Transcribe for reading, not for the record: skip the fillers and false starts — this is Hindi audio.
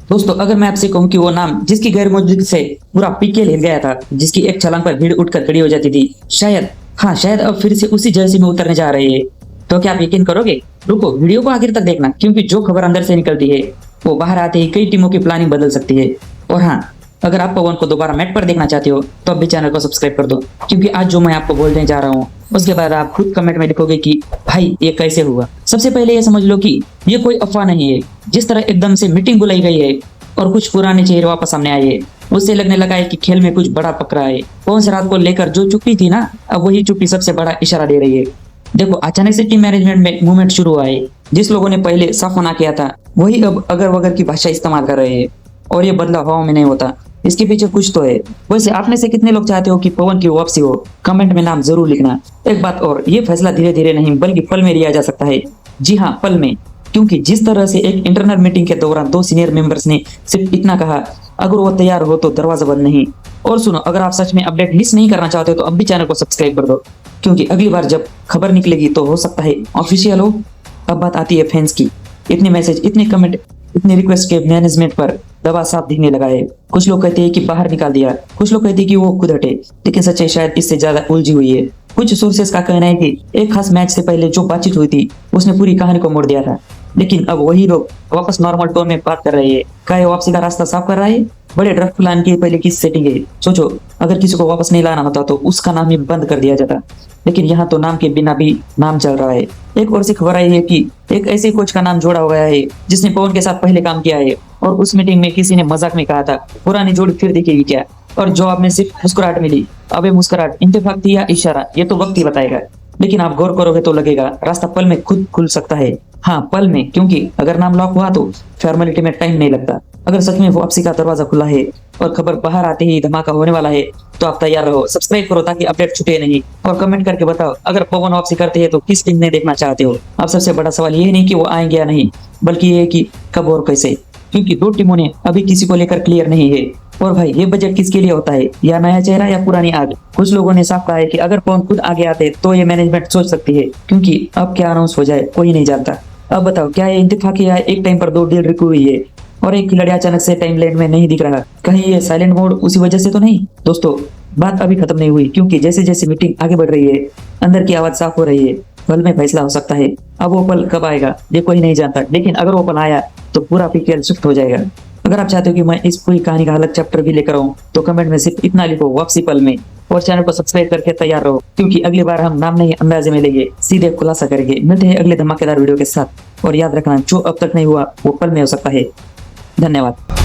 दोस्तों अगर मैं आपसे कहूं कि वो नाम जिसकी गैर मौजूदगी से पूरा पीके हिल गया था, जिसकी एक छलांग पर भीड़ उठकर खड़ी हो जाती थी, शायद अब फिर से उसी जर्सी में उतरने जा रहे हैं, तो क्या आप यकीन करोगे? रुको, वीडियो को आखिर तक देखना, क्योंकि जो खबर अंदर से निकलती है वो बाहर आते ही कई टीमों की प्लानिंग बदल सकती है। और हाँ, अगर आप पवन को दोबारा मैट पर देखना चाहते हो तो अब भी चैनल को सब्सक्राइब कर दो, क्योंकि आज जो मैं आपको बोलने जा रहा हूँ उसके बाद आप खुद कमेंट में लिखोगे कि भाई ये कैसे हुआ। सबसे पहले ये समझ लो कि ये कोई अफवाह नहीं है। जिस तरह एकदम से मीटिंग बुलाई गई है और कुछ पुराने चेहरे वापस सामने आए हैं, उससे लगने लगा है कि खेल में कुछ बड़ा पकड़ा है। पवन से रात को लेकर जो चुप्पी थी ना, अब वही चुप्पी सबसे बड़ा इशारा दे रही है। देखो, अचानक से टीम मैनेजमेंट में मूवमेंट शुरू हुआ है। जिस लोगों ने पहले साफ मना किया था वही अब अगर वगर की भाषा इस्तेमाल कर रहे हैं, और ये बदलाव हवा में नहीं होता, इसके पीछे कुछ तो है। वैसे आप में से कितने लोग चाहते हो कि पवन की वापसी हो? कमेंट में नाम जरूर लिखना। एक बात और, ये फैसला धीरे धीरे नहीं बल्कि पल में लिया जा सकता है। जी हाँ, पल में। क्योंकि जिस तरह से एक इंटरनल मीटिंग के दौरान दो सीनियर मेंबर्स ने सिर्फ इतना कहा, अगर वो तैयार हो तो दरवाजा बंद नहीं। और सुनो, अगर आप सच में अपडेट मिस नहीं करना चाहते हो तो अब भी चैनल को सब्सक्राइब कर दो, क्योंकि अगली बार जब खबर निकलेगी तो हो सकता है ऑफिशियल हो। अब बात आती है फैंस की। इतने मैसेज, इतने कमेंट, इतने रिक्वेस्ट के मैनेजमेंट पर दबाव साफ दिखने लगा है। कुछ लोग कहते हैं कि बाहर निकाल दिया, कुछ लोग कहते हैं कि वो खुद हटे, लेकिन सच्चाई शायद इससे ज्यादा उलझी हुई है। कुछ सोर्सेस का कहना है कि एक खास मैच से पहले जो बातचीत हुई थी उसने पूरी कहानी को मोड़ दिया था, लेकिन अब वही लोग वापस नॉर्मल टोन में बात कर रहे हैं। क्या ये वापसी का रास्ता साफ कर रहा है? बड़े ड्रग प्लान की पहले की सेटिंग है। सोचो, अगर किसी को वापस नहीं लाना होता तो उसका नाम ही बंद कर दिया जाता, लेकिन यहाँ तो नाम के बिना भी नाम चल रहा है। एक और सी खबर आई है कि एक ऐसे कोच का नाम जोड़ा हुआ है जिसने पवन के साथ पहले काम किया है, और उस मीटिंग में किसी ने मजाक में कहा था पुरानी जोड़ी फिर दिखेगी क्या, और जवाब में सिर्फ मुस्कुराहट मिली। अब ये मुस्कुराहट इत्तेफाक थी या इशारा, ये तो वक्त ही बताएगा, लेकिन आप गौर करोगे तो लगेगा रास्ता पल में खुद खुल सकता है। हाँ, पल में, क्योंकि अगर नाम लॉक हुआ तो फॉर्मेलिटी में टाइम नहीं लगता। अगर सच में वापसी का दरवाजा खुला है और खबर बाहर आते ही धमाका होने वाला है, तो आप तैयार रहो। सब्सक्राइब करो ताकि अपडेट छूटे नहीं, और कमेंट करके बताओ अगर पवन वापसी करते हैं तो किस टीम में देखना चाहते हो। अब सबसे बड़ा सवाल ये नहीं कि वो आएंगे या नहीं, बल्कि ये है कि कब और कैसे, क्योंकि दो टीमों ने अभी किसी को लेकर क्लियर नहीं है। और भाई, ये बजट किसके लिए होता है? या नया चेहरा या पुरानी आग? कुछ लोगों ने साफ कहा है कि अगर पवन खुद आगे आते तो ये मैनेजमेंट सोच सकती है, क्योंकि अब क्या अनाउंस हो जाए कोई नहीं जानता। अब बताओ, क्या ये इत्तेफाक है? एक टाइम पर दो डील रुकी हुई है और एक खिलाड़ी अचानक से टाइमलाइन में नहीं दिख रहा। कहीं ये साइलेंट मोड उसी वजह से तो नहीं? दोस्तों, बात अभी खत्म नहीं हुई, क्योंकि जैसे जैसे मीटिंग आगे बढ़ रही है अंदर की आवाज साफ हो रही है। पल में फैसला हो सकता है। अब वो पल कब आएगा ये कोई नहीं जानता, लेकिन अगर वो पल आया तो पूरा पीकेएल शिफ्ट हो जाएगा। अगर आप चाहते हो कि मैं इस पूरी कहानी का अलग चैप्टर भी लेकर आऊं तो कमेंट में सिर्फ इतना लिखो, वापसी पल में, और चैनल को सब्सक्राइब करके तैयार रहो, क्योंकि अगली बार हम नाम नहीं अंदाजे में लेंगे, सीधे खुलासा करेंगे। मिलते हैं अगले धमाकेदार वीडियो के साथ, और याद रखना जो अब तक नहीं हुआ वो पल में हो सकता है। धन्यवाद।